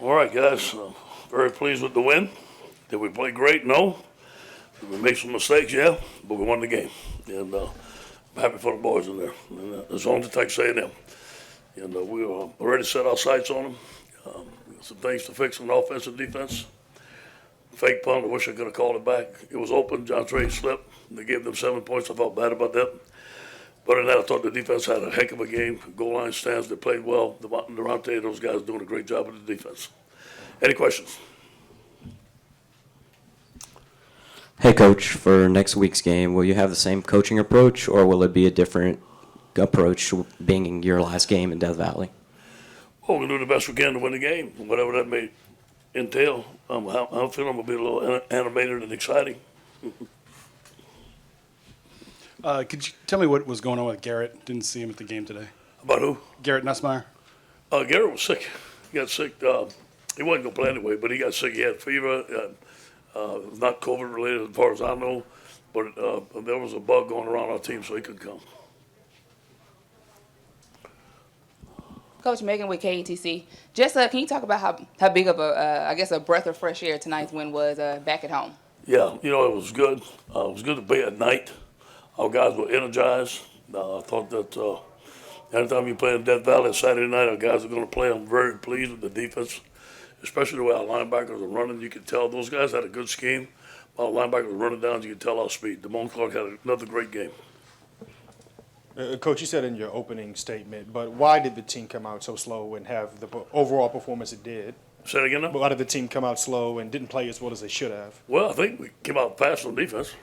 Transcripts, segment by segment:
All right, guys. Very pleased with the win. Did we play great? No. Did we make some mistakes? Yeah. But we won the game. And I'm happy for the boys in there. And as long as it takes A&M. And we already set our sights on them. Some things to fix on offense and defense. Fake punt, I wish I could have called it back. It was open. John Trey slipped. They gave them 7 points. I felt bad about that. But in that, I thought the defense had a heck of a game. Goal line stands, they played well. Durante, those guys doing a great job with the defense. Any questions? Hey, Coach, for next week's game, will you have the same coaching approach, or will it be a different approach being your last game in Death Valley? Well, we're going to do the best we can to win the game, whatever that may entail. I'm feeling I'm going to be a little animated and exciting. Could you tell me what was going on with Garrett? Didn't see him at the game today. About who? Garrett Nussmeier? Garrett was sick. He got sick. He wasn't going to play anyway, but he got sick. He had fever. Not COVID related as far as I know, but there was a bug going around our team, so he couldn't come. Coach Megan with KETC. Just can you talk about how big of a breath of fresh air tonight's win was back at home? Yeah, it was good. It was good to be at night. Our guys were energized. I thought that anytime you play in Death Valley Saturday night, our guys are going to play. I'm very pleased with the defense, especially the way our linebackers are running. You could tell those guys had a good scheme. While our linebackers were running down, you could tell our speed. Damone Clark had another great game. Coach, you said in your opening statement, but why did the team come out so slow and have the overall performance it did? Say it again now? But why did the team come out slow and didn't play as well as they should have? Well, I think we came out fast on defense.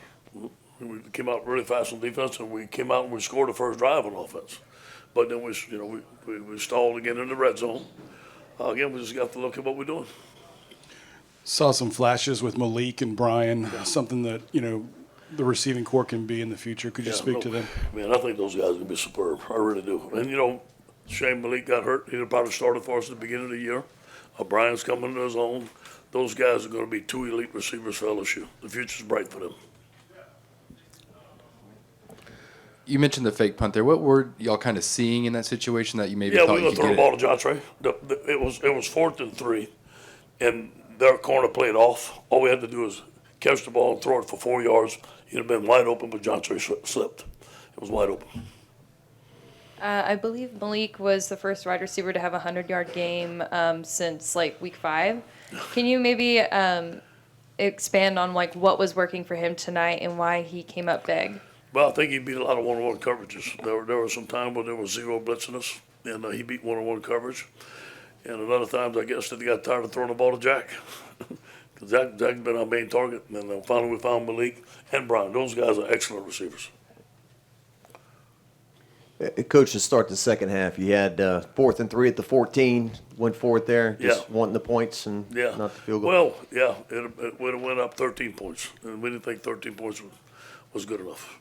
We came out really fast on defense, and we came out and we scored the first drive on offense. But then we stalled again in the red zone. Again, we just got to look at what we're doing. Saw some flashes with Malik and Brian, something that, the receiving corps can be in the future. Could you speak to them? Man, I think those guys are going to be superb. I really do. And, Shane Malik got hurt. He'd probably started for us at the beginning of the year. Brian's coming into his own. Those guys are going to be 2 elite receivers for LSU. The future's bright for them. You mentioned the fake punt there. What were y'all kind of seeing in that situation that you maybe thought you we were could going to get throw the ball to John Trey. It was 4th and 3, and their corner played off. All we had to do was catch the ball and throw it for 4 yards. He'd have been wide open, but John Trey slipped. It was wide open. I believe Malik was the first wide receiver to have a 100-yard game since week 5. Can you maybe expand on what was working for him tonight and why he came up big? Well, I think he beat a lot of one-on-one coverages. There was some time where there was zero blitzing us, and he beat one-on-one coverage. And at other times, I guess that he got tired of throwing the ball to Jack. Because Jack's been our main target. And then finally we found Malik and Brian. Those guys are excellent receivers. Coach, to start the second half, you had 4th and 3 at the 14, went for it there, just wanting the points and not the field goal. Well, yeah, it would have went up 13 points. And we didn't think 13 points was good enough.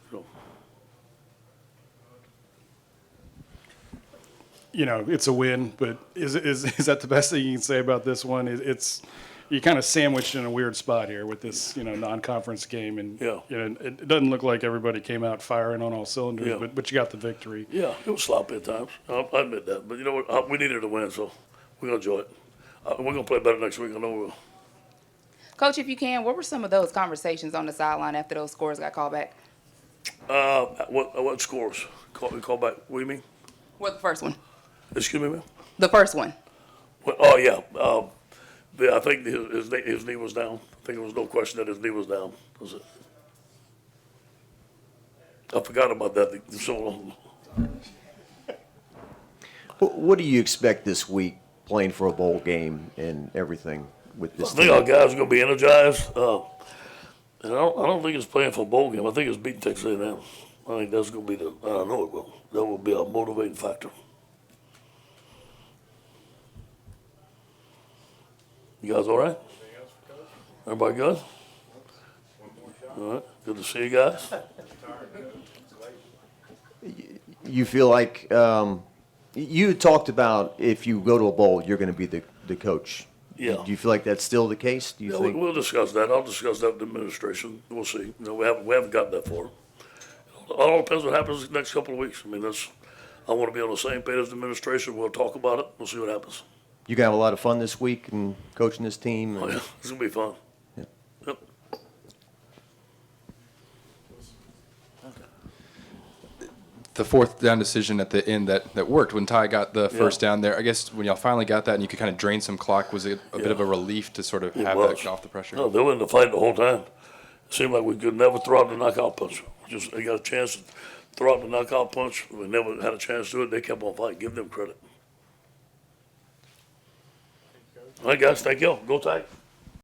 It's a win, but is that the best thing you can say about this one? You're kind of sandwiched in a weird spot here with this, non-conference game, and it doesn't look like everybody came out firing on all cylinders, but you got the victory. Yeah, it was sloppy at times. I admit that, but you know what? We needed a win, so we're gonna enjoy it. We're gonna play better next week. I know we will. Coach, if you can, what were some of those conversations on the sideline after those scores got called back? What scores? Call back? What do you mean? Well, the first one. Excuse me, ma'am? The first one. Well, oh, yeah. I think his knee was down. I think there was no question that his knee was down. Was it? I forgot about that so long. What do you expect this week playing for a bowl game and everything with this I think our guys are going to be energized. And I don't think it's playing for a bowl game. I think it's beating Texas A&M. I think that's going to be I know it will. That will be a motivating factor. You guys all right? Everybody good? All right. Good to see you guys. You feel like you talked about if you go to a bowl, you're going to be the coach. Yeah. Do you feel like that's still the case? Do you think? We'll discuss that. I'll discuss that with the administration. We'll see. We haven't gotten that far. It all depends what happens the next couple of weeks. I want to be on the same page as the administration. We'll talk about it. We'll see what happens. you gonna have a lot of fun this week and coaching this team. Oh, yeah, it's gonna be fun. Yeah. Yep. The fourth down decision at the end that worked when Ty got the first down there. I guess when y'all finally got that and you could kind of drain some clock, was it a bit of a relief to sort of have that get off the pressure? No, they were in the fight the whole time. It seemed like we could never throw out the knockout punch. They got a chance to throw out the knockout punch. We never had a chance to do it. They kept on fighting. Give them credit. All right, guys. Thank you. Go Tigers.